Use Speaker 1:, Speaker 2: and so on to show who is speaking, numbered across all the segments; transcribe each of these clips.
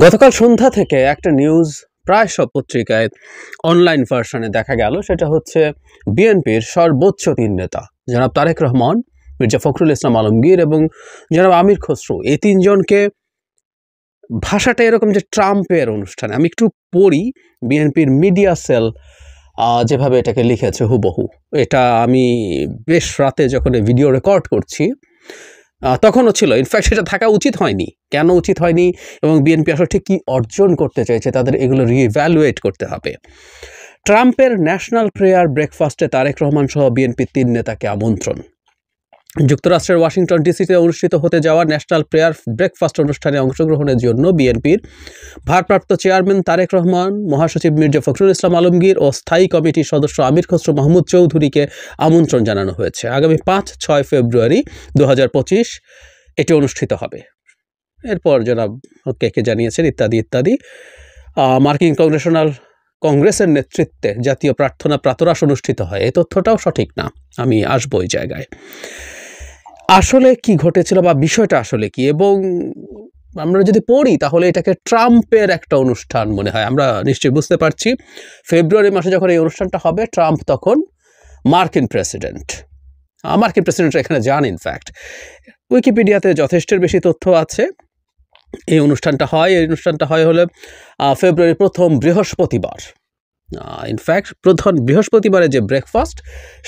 Speaker 1: গতকাল সন্ধ্যা থেকে একটা নিউজ প্রায় সব পত্রিকায় অনলাইন ভার্সনে দেখা গেল, সেটা হচ্ছে বিএনপির সর্বোচ্চ তিন নেতা জনাব তারেক রহমান, মির্জা ফখরুল ইসলাম আলমগীর এবং জনাব আমির খসরু, এই তিনজনকে ভাষাটা এরকম যে ট্রাম্পের অনুষ্ঠানে। আমি একটু পড়ি বিএনপির মিডিয়া সেল যেভাবে এটাকে লিখেছে হুবহু। এটা আমি বেশ রাতে যখন ভিডিও রেকর্ড করছি তখনও ছিল। ইনফ্যাক্ট সেটা থাকা উচিত হয়নি। কেন উচিত হয়নি এবং বিএনপি আসলে ঠিক কী অর্জন করতে চাইছে তাদের এগুলো রিইভ্যালুয়েট করতে হবে। ট্রাম্পের ন্যাশনাল প্রেয়ার ব্রেকফাস্টে তারেক রহমান সহ বিএনপির তিন নেতাকে আমন্ত্রণ। যুক্তরাষ্ট্রের ওয়াশিংটন ডিসিতে অনুষ্ঠিত হতে যাওয়া ন্যাশনাল প্রেয়ার ব্রেকফাস্ট অনুষ্ঠানে অংশগ্রহণের জন্য বিএনপির ভারপ্রাপ্ত চেয়ারম্যান তারেক রহমান, মহাসচিব মির্জা ফখরুল ইসলাম আলমগীর ও স্থায়ী কমিটির সদস্য আমির খসরু মাহমুদ চৌধুরীকে আমন্ত্রণ জানানো হয়েছে। আগামী 5-6 ফেব্রুয়ারি 2025 এটি অনুষ্ঠিত হবে। এরপর জনাব কে জানিয়েছেন ইত্যাদি ইত্যাদি। মার্কিন কংগ্রেসের নেতৃত্বে জাতীয় প্রার্থনা প্রাতরাশ অনুষ্ঠিত হয়। এই তথ্যটাও সঠিক না, আমি আসবো ওই জায়গায়। আসলে কি ঘটেছিল বা বিষয়টা আসলে কি, এবং আমরা যদি পড়ি তাহলে এটাকে ট্রাম্পের একটা অনুষ্ঠান মনে হয়। আমরা নিশ্চয়ই বুঝতে পারছি ফেব্রুয়ারি মাসে যখন এই অনুষ্ঠানটা হবে, ট্রাম্প তখন মার্কিন প্রেসিডেন্ট এখানে যান। ইনফ্যাক্ট উইকিপিডিয়াতে যথেষ্টের বেশি তথ্য আছে। এই অনুষ্ঠানটা হয় হলে ফেব্রুয়ারি প্রথম বৃহস্পতিবার। ইনফ্যাক্ট প্রথম বৃহস্পতিবারে যে ব্রেকফাস্ট,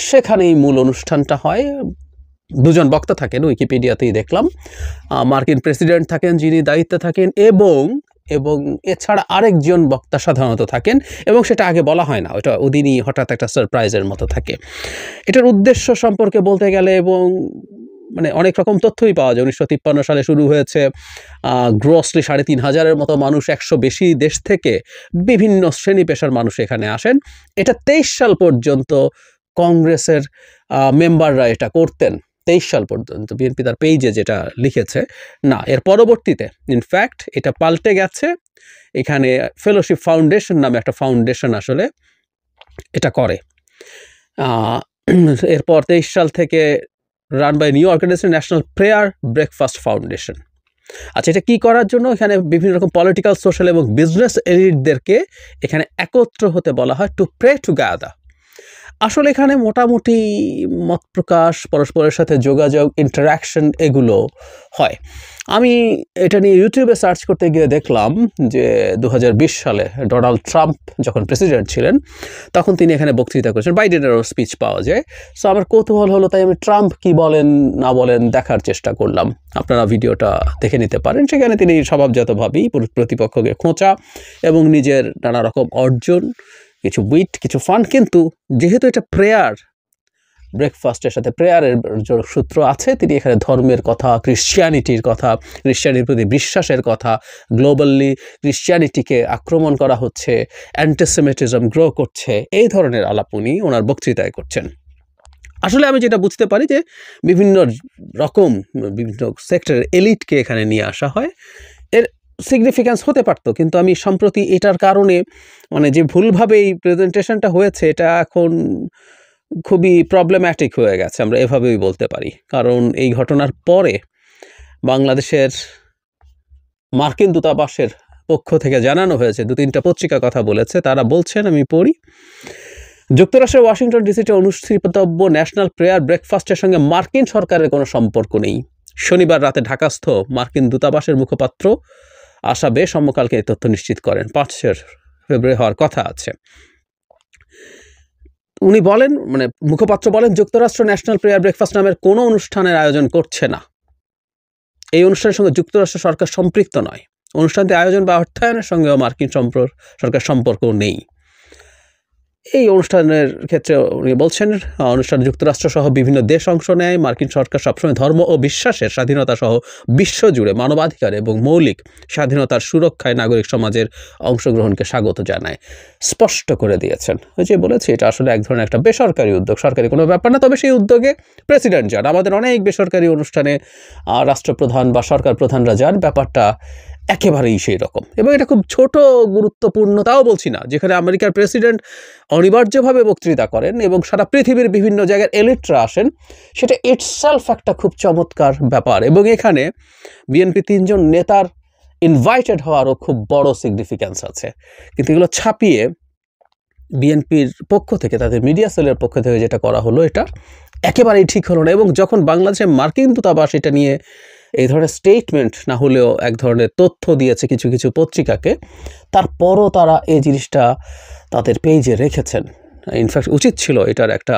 Speaker 1: সেখানেই মূল অনুষ্ঠানটা হয়। দুজন বক্তা থাকেন, উইকিপিডিয়াতেই দেখলাম। মার্কিন প্রেসিডেন্ট থাকেন যিনি দায়িত্বে থাকেন, এবং এছাড়া আরেকজন বক্তা সাধারণত থাকেন, এবং সেটা আগে বলা হয় না, ওটা ওদিনই হঠাৎ একটা সারপ্রাইজের মতো থাকে। এটার উদ্দেশ্য সম্পর্কে বলতে গেলে এবং মানে অনেক রকম তথ্যই পাওয়া যায়। 1953 সালে শুরু হয়েছে। গ্রসলি 3500-এর মতো মানুষ, 100 বেশি দেশ থেকে বিভিন্ন শ্রেণী পেশার মানুষ এখানে আসেন। এটা 23 সাল পর্যন্ত কংগ্রেসের মেম্বাররা এটা করতেন। 23 সাল পর্যন্ত বিএনপি তার পেজে যেটা লিখেছে। না, এর পরবর্তীতে ইনফ্যাক্ট এটা পাল্টে গেছে। এখানে ফেলোশিপ ফাউন্ডেশন নামে একটা ফাউন্ডেশন আসলে এটা করে। এরপর 23 সাল থেকে run by new organisation national prayer breakfast foundation. আচ্ছা, এটা কী করার জন্য? এখানে বিভিন্ন রকম পলিটিক্যাল, সোশ্যাল এবং বিজনেস এলিটদেরকে এখানে একত্র হতে বলা হয়, টু প্রে টুগেদার। আসলে এখানে মোটামুটি মত প্রকাশ, পরস্পরের সাথে যোগাযোগ, ইন্টারাকশন এগুলো হয়। আমি এটা নিয়ে ইউটিউবে সার্চ করতে গিয়ে দেখলাম যে 2020 সালে ডোনাল্ড ট্রাম্প যখন প্রেসিডেন্ট ছিলেন, তখন তিনি এখানে বক্তৃতা করেছেন। বাইডেনেরও স্পিচ পাওয়া যায়। সো আমার কৌতূহল হলো, তাই আমি ট্রাম্প কি বলেন না বলেন দেখার চেষ্টা করলাম। আপনারা ভিডিওটা দেখে নিতে পারেন। সেখানে তিনি স্বভাবজাতভাবেই প্রতিপক্ষকে খোঁচা এবং নিজের নানা রকম অর্জন, কিছু উইট, কিছু ফান। কিন্তু যেহেতু এটা প্রেয়ার ব্রেকফাস্টের সাথে প্রেয়ারের সূত্র আছে, তিনি এখানে ধর্মের কথা, ক্রিশ্চিয়ানিটির কথা, ক্রিশ্চিয়ানিটির প্রতি বিশ্বাসের কথা, গ্লোবালি ক্রিশ্চিয়ানিটিকে আক্রমণ করা হচ্ছে, অ্যান্টিসেমিটিজম গ্রো করছে, এই ধরনের আলাপ উনি ওনার বক্তৃতায় করছেন। আসলে আমি যেটা বুঝতে পারি যে বিভিন্ন সেক্টরের এলিটকে এখানে নিয়ে আসা হয়। এর সিগনিফিক্যান্স হতে পারতো, কিন্তু আমি সম্প্রতি এটার কারণে মানে যে ভুলভাবে এই প্রেজেন্টেশনটা হয়েছে, এটা এখন খুবই প্রবলেম্যাটিক হয়ে গেছে, আমরা এভাবেই বলতে পারি। কারণ এই ঘটনার পরে বাংলাদেশের মার্কিন দূতাবাসের পক্ষ থেকে জানানো হয়েছে, 2-3টা পত্রিকা কথা বলেছে। তারা বলছেন, আমি পড়ি, যুক্তরাষ্ট্রের ওয়াশিংটন ডিসিতে অনুষ্ঠিতব্য ন্যাশনাল প্রেয়ার ব্রেকফাস্টের সঙ্গে মার্কিন সরকারের কোনো সম্পর্ক নেই। শনিবার রাতে ঢাকাস্থ মার্কিন দূতাবাসের মুখপাত্র আশা বে সমকালকে এই তথ্য নিশ্চিত করেন। 5 ফেব্রুয়ারি হওয়ার কথা আছে। উনি বলেন, মানে মুখপাত্র বলেন, যুক্তরাষ্ট্র ন্যাশনাল প্রেয়ার ব্রেকফাস্ট নামের কোনো অনুষ্ঠানের আয়োজন করছে না। এই অনুষ্ঠানের সঙ্গে যুক্তরাষ্ট্র সরকার সম্পৃক্ত নয়। অনুষ্ঠানটি আয়োজন বা অর্থায়নের সঙ্গেও মার্কিন সরকার সম্পর্ক নেই। এই অনুষ্ঠানের ক্ষেত্রে উনি বলছেন, অনুষ্ঠানে যুক্তরাষ্ট্র সহ বিভিন্ন দেশ অংশ নেয়। মার্কিন সরকার সবসময় ধর্ম ও বিশ্বাসের স্বাধীনতা সহ বিশ্বজুড়ে মানবাধিকার এবং মৌলিক স্বাধীনতার সুরক্ষায় নাগরিক সমাজের অংশগ্রহণকে স্বাগত জানায়, স্পষ্ট করে দিয়েছেন। ওই যে বলেছি, এটা আসলে এক ধরনের একটা বেসরকারি উদ্যোগ, সরকারি কোনো ব্যাপার না। তবে সেই উদ্যোগে প্রেসিডেন্ট যান। আমাদের অনেক বেসরকারি অনুষ্ঠানে রাষ্ট্রপ্রধান বা সরকার প্রধানরা যান, ব্যাপারটা একেবারেই সেই রকম। এবং এটা খুব ছোট গুরুত্বপূর্ণ তাও বলছি না, যেখানে আমেরিকার প্রেসিডেন্ট অনিবার্যভাবে বক্তৃতা করেন এবং সারা পৃথিবীর বিভিন্ন জায়গার এলিটরা আসেন, সেটা ইটসেলফ একটা খুব চমৎকার ব্যাপার। এবং এখানে বিএনপি 3জন নেতার ইনভাইটেড হওয়ারও খুব বড় সিগনিফিক্যান্স আছে। কিন্তু এগুলো ছাপিয়ে বিএনপির পক্ষ থেকে, তাদের মিডিয়া সেলের পক্ষ থেকে যেটা করা হলো, এটা একেবারেই ঠিক হলো না। এবং যখন বাংলাদেশে মার্কিন দূতাবাস এটা নিয়ে এই ধরনের স্টেটমেন্ট না হলেও এক ধরনের তথ্য দিয়েছে কিছু কিছু পত্রিকাকে, তারপরও তারা এই জিনিসটা তাদের পেজে রেখেছেন। ইনফ্যাক্ট উচিত ছিল এটার একটা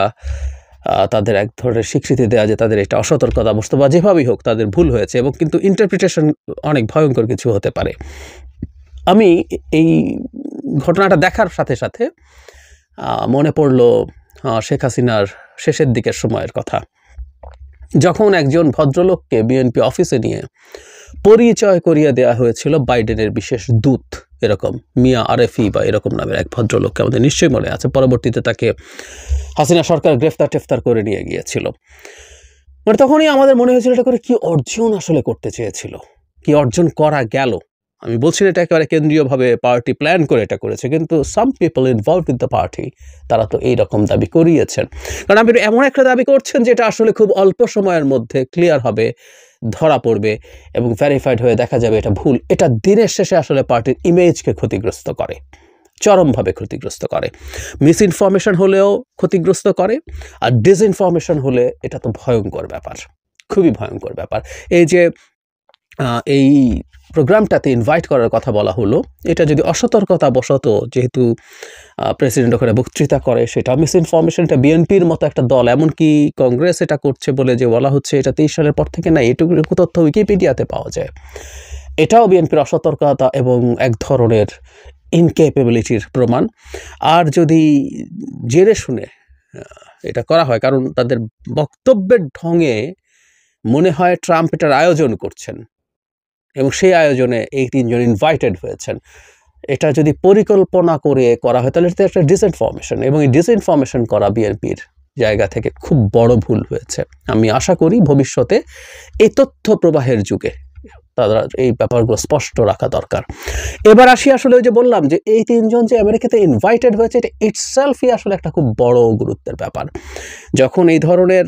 Speaker 1: তাদের এক ধরনের স্বীকৃতি দেওয়া যে তাদের এটা অসতর্কতা অবস্থা বা যেভাবেই হোক তাদের ভুল হয়েছে, এবং কিন্তু ইন্টারপ্রিটেশন অনেক ভয়ঙ্কর কিছু হতে পারে। আমি এই ঘটনাটা দেখার সাথে সাথে মনে পড়ল শেখ হাসিনার শেষের দিকের সময়ের কথা, যখন একজন ভদ্রলোককে বিএনপি অফিসে নিয়ে পরিচয় করিয়ে দেওয়া হয়েছিল বাইডেনের বিশেষ দূত, এরকম মিয়া আরেফি বা এরকম নামের এক ভদ্রলোককে, আমাদের নিশ্চয়ই মনে আছে। পরবর্তীতে তাকে হাসিনা সরকার গ্রেফতার করে নিয়ে গিয়েছিল। মানে তখনই আমাদের মনে হয়েছিল এটা করে কি অর্জন আসলে করতে চেয়েছিল, কি অর্জন করা গেল। আমি বলছি না এটা একেবারে কেন্দ্রীয়ভাবে পার্টি প্ল্যান করে এটা করেছে, কিন্তু some people involve with the party তারা তো এইরকম দাবি করিয়েছেন। কারণ আপনি এমন একটা দাবি করছেন যেটা আসলে খুব অল্প সময়ের মধ্যে ক্লিয়ার হবে, ধরা পড়বে এবং ভেরিফাইড হয়ে দেখা যাবে এটা ভুল। এটা দিনের শেষে আসলে পার্টির ইমেজকে ক্ষতিগ্রস্ত করে, চরমভাবে ক্ষতিগ্রস্ত করে। মিস ইনফরমেশন হলেও ক্ষতিগ্রস্ত করে, আর ডিসইনফরমেশন হলে এটা তো ভয়ঙ্কর ব্যাপার, খুবই ভয়ঙ্কর ব্যাপার। এই যে এই প্রোগ্রামটাতে ইনভাইট করার কথা বলা হলো, এটা যদি অসতর্কতা বশত, যেহেতু প্রেসিডেন্ট ওখানে বক্তৃতা করে, সেটা মিস ইনফরমেশনটা বিএনপির মতো একটা দল, এমনকি কংগ্রেস এটা করছে বলে যে বলা হচ্ছে, এটা 23 সালের পর থেকে না, এটুকু তথ্য উইকিপিডিয়াতে পাওয়া যায়। এটাও বিএনপির অসতর্কতা এবং এক ধরনের ইনক্যাপেবিলিটির প্রমাণ। আর যদি জেনে শুনে এটা করা হয়, কারণ তাদের বক্তব্যের ঢঙে মনে হয় ট্রাম্প এটার আয়োজন করছেন এবং সেই আয়োজনে এই 3 জন ইনভাইটেড হয়েছেন। এটা যদি পরিকল্পনা করে করা হয় তাহলে এটা একটা ডিসইনফরমেশন, এবং এই ডিসইনফরমেশন করা বিএনপির জায়গা থেকে খুব বড় ভুল হয়েছে। আমি আশা করি ভবিষ্যতে এই তথ্য প্রবাহের যুগে তারা এই ব্যাপারগুলো স্পষ্ট রাখা দরকার। এবার আসি আসলে ওই যে বললাম যে এই 3 জন যে আমেরিকাতে ইনভাইটেড হয়েছে, এটা ইটসেলফই আসলে একটা খুব বড় গুরুত্বের ব্যাপার। যখন এই ধরনের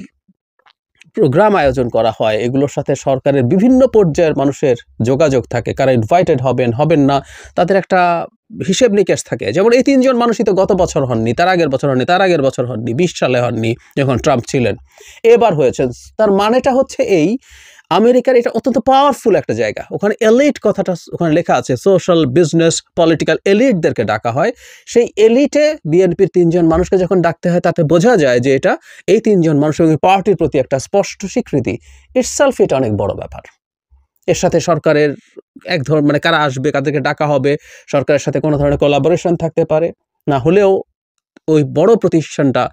Speaker 1: প্রোগ্রাম আয়োজন করা হয়, এগুলোর সাথে সরকারের বিভিন্ন পর্যায়ের মানুষের যোগাযোগ থাকে, কারা ইনভাইটেড হবেন না, তাদের একটা হিসেব নিকেশ থাকে। যেমন এই 3 জন মানুষই তো গত বছর হননি, তার আগের বছর হননি, তার আগের বছর হননি, 20 সালে হননি যখন ট্রাম্প ছিলেন, এবার হয়েছে। তার মানেটা হচ্ছে এই, আমেরিকার এটা অত্যন্ত পাওয়ারফুল একটা জায়গা। ওখানে এলিট কথাটা ওখানে লেখা আছে, সোশ্যাল, বিজনেস, পলিটিক্যাল এলিটদেরকে ডাকা হয়। সেই এলিটে বিএনপির 3 জন মানুষকে যখন ডাকতে হয়, তাতে বোঝা যায় যে এটা এই 3 জন মানুষের পার্টির প্রতি একটা স্পষ্ট স্বীকৃতি। ইটসেলফ এটা অনেক বড় ব্যাপার। এর সাথে সরকারের এক ধরনের মানে কারা আসবে, কাদেরকে ডাকা হবে, সরকারের সাথে কোনো ধরনের কোলাবোরেশন থাকতে পারে, না হলেও ওই বড় প্রতিষ্ঠানটা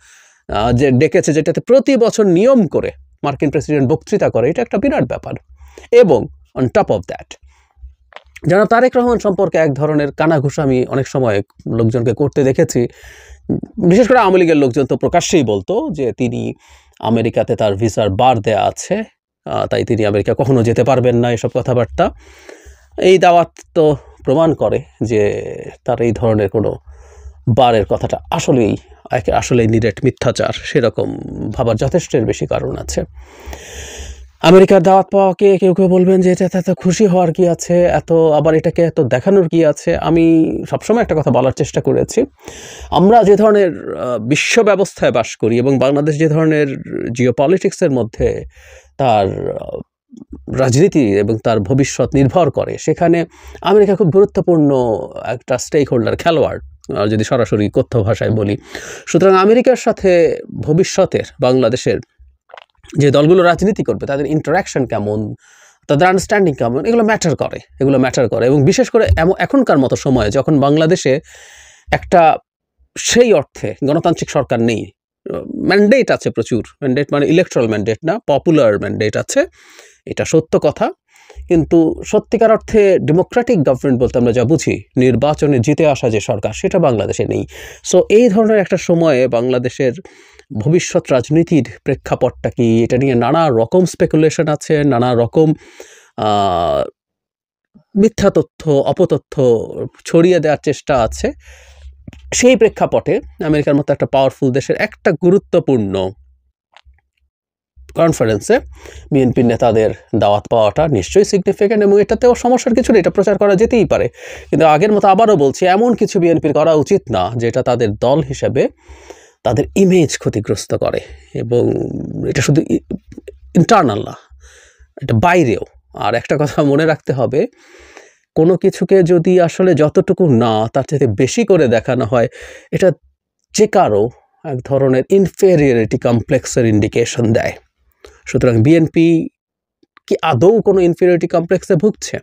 Speaker 1: যে ডেকেছে, যেটাতে প্রতি বছর নিয়ম করে মার্কিন প্রেসিডেন্ট বক্তৃতা করে, এটা একটা বিরাট ব্যাপার। এবং অন টপ অফ দ্যাট, জনাব তারেক রহমান সম্পর্কে এক ধরনের কানাঘুষা আমি অনেক সময় লোকজনকে করতে দেখেছি। বিশেষ করে আওয়ামী লীগের লোকজন তো প্রকাশ্যেই বলতো যে তিনি আমেরিকাতে তার ভিসার বার দেয়া আছে, তাই তিনি আমেরিকা কখনো যেতে পারবেন না, এসব কথাবার্তা। এই দাওয়াত তো প্রমাণ করে যে তার এই ধরনের কোনো বারের কথাটা আসলেই নিরেট মিথ্যাচার, সেরকম ভাবার যথেষ্টের বেশি কারণ আছে। আমেরিকার দাওয়াত পাওয়াকে কেউ কেউ বলবেন যে এটা এত খুশি হওয়ার কি আছে, আবার এটাকে এত দেখানোর কি আছে। আমি সবসময় একটা কথা বলার চেষ্টা করেছি, আমরা যে ধরনের বিশ্ব ব্যবস্থায় বাস করি এবং বাংলাদেশ যে ধরনের জিওপলিটিক্সের মধ্যে তার রাজনীতি এবং তার ভবিষ্যৎ নির্ভর করে, সেখানে আমেরিকা খুব গুরুত্বপূর্ণ একটা স্টেক হোল্ডার, খেলোয়াড়, যদি সরাসরি কথ্য ভাষায় বলি। সুতরাং আমেরিকার সাথে ভবিষ্যতের বাংলাদেশের যে দলগুলো রাজনীতি করবে, তাদের ইন্টারাকশন কেমন, তাদের আন্ডারস্ট্যান্ডিং কেমন, এগুলো ম্যাটার করে। এবং বিশেষ করে এখনকার মতো সময়ে যখন বাংলাদেশে একটা সেই অর্থে গণতান্ত্রিক সরকার নেই, ম্যান্ডেট আছে প্রচুর, ম্যান্ডেট মানে ইলেকট্রাল ম্যান্ডেট না, পপুলার ম্যান্ডেট আছে, এটা সত্য কথা। কিন্তু সত্যিকার অর্থে ডেমোক্রেটিক গভর্নমেন্ট বলতে আমরা যা বুঝি, নির্বাচনে জিতে আসা যে সরকার, সেটা বাংলাদেশে নেই। সো এই ধরনের একটা সময়ে বাংলাদেশের ভবিষ্যৎ রাজনীতির প্রেক্ষাপটটা কি, এটা নিয়ে নানা রকম স্পেকুলেশন আছে, নানা রকম মিথ্যা তথ্য, অপতথ্য ছড়িয়ে দেওয়ার চেষ্টা আছে। সেই প্রেক্ষাপটে আমেরিকার মতো একটা পাওয়ারফুল দেশের একটা গুরুত্বপূর্ণ কনফারেন্সে বিএনপির নেতাদের দাওয়াত পাওয়াটা নিশ্চয়ই সিগনিফিক্যান্ট, এবং এটাতেও সমস্যার কিছু নেই, এটা প্রচার করা যেতেই পারে। কিন্তু আগের মতো আবারও বলছি, এমন কিছু বিএনপির করা উচিত না যেটা তাদের দল হিসেবে তাদের ইমেজ ক্ষতিগ্রস্ত করে, এবং এটা শুধু ইন্টারনাল না, এটা বাইরেও। আর একটা কথা মনে রাখতে হবে, কোনো কিছুকে যদি আসলে যতটুকু না তার থেকে বেশি করে দেখানো হয়, এটা যে কারো এক ধরনের ইনফেরিয়রিটি কমপ্লেক্সের ইন্ডিকেশন দেয়। সুতরাং বিএনপি কি আদৌ কোনো ইনফেরিয়রিটি কমপ্লেক্সে ভুগছে?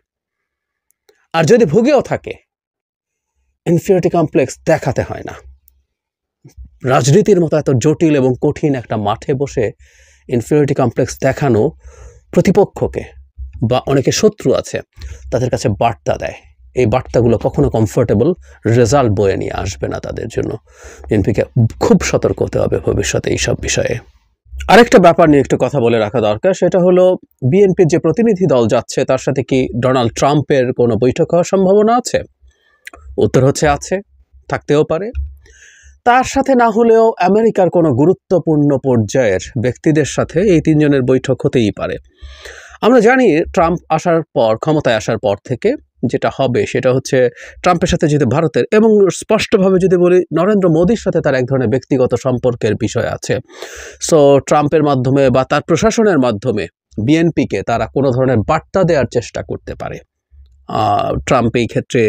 Speaker 1: আর যদি ভুগেও থাকে, ইনফেরিয়রিটি কমপ্লেক্স দেখাতে হয় না। রাজনীতির মতো এত জটিল এবং কঠিন একটা মাঠে বসে ইনফেরিয়রিটি কমপ্লেক্স দেখানো প্রতিপক্ষকে বা অনেকে শত্রু আছে তাদের কাছে বার্তা দেয়। এই বার্তাগুলো কখনো কমফোর্টেবল রেজাল্ট বয়ে নিয়ে আসবে না তাদের জন্য। বিএনপিকে খুব সতর্ক হতে হবে ভবিষ্যতে এইসব বিষয়ে। আরেকটা ব্যাপার নিয়ে একটু কথা বলে রাখা দরকার, সেটা হলো বিএনপির যে প্রতিনিধি দল যাচ্ছে তার সাথে কি ডোনাল্ড ট্রাম্পের কোনো বৈঠক হওয়ার সম্ভাবনা আছে? উত্তর হচ্ছে আছে, থাকতেও পারে। তার সাথে না হলেও আমেরিকার কোনো গুরুত্বপূর্ণ পর্যায়ের ব্যক্তিদের সাথে এই তিনজনের বৈঠক হতেই পারে। আমরা জানি ট্রাম্প আসার পর, ক্ষমতায় আসার পর থেকে যেটা হবে সেটা হচ্ছে ট্রাম্পের সাথে যদি ভারতের, এবং স্পষ্টভাবে যদি বলি নরেন্দ্র মোদীর সাথে তার এক ধরনের ব্যক্তিগত সম্পর্কের বিষয় আছে। সো ট্রাম্পের মাধ্যমে বা তার প্রশাসনের মাধ্যমে বিএনপিকে তারা কোনো ধরনের বার্তা দেওয়ার চেষ্টা করতে পারে। ট্রাম্প এই ক্ষেত্রে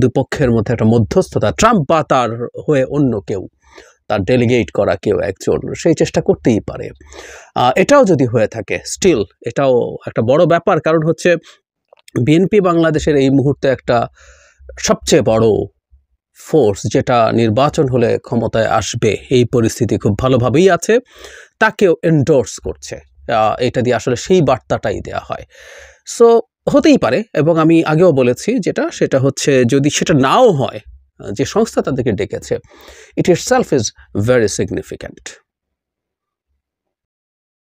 Speaker 1: দুপক্ষের মধ্যে একটা মধ্যস্থতা, ট্রাম্প বা তার হয়ে অন্য কেউ, তার ডেলিগেট করা কেউ একজন, সেই চেষ্টা করতেই পারে। এটাও যদি হয়ে থাকে, স্টিল এটাও একটা বড় ব্যাপার, কারণ হচ্ছে বিএনপি বাংলাদেশের এই মুহূর্তে একটা সবচেয়ে বড় ফোর্স, যেটা নির্বাচন হলে ক্ষমতায় আসবে এই পরিস্থিতি খুব ভালোভাবেই আছে, তাকেও এন্ডোর্স করছে। এটা দিয়ে আসলে সেই বার্তাটাই দেওয়া হয়। সো হতেই পারে, এবং আমি আগেও বলেছি সেটা হচ্ছে যদি সেটা নাও হয়, যে সংস্থা তাদেরকে ডেকেছে, ইট ইটসেলফ ইজ ভেরি সিগনিফিক্যান্ট।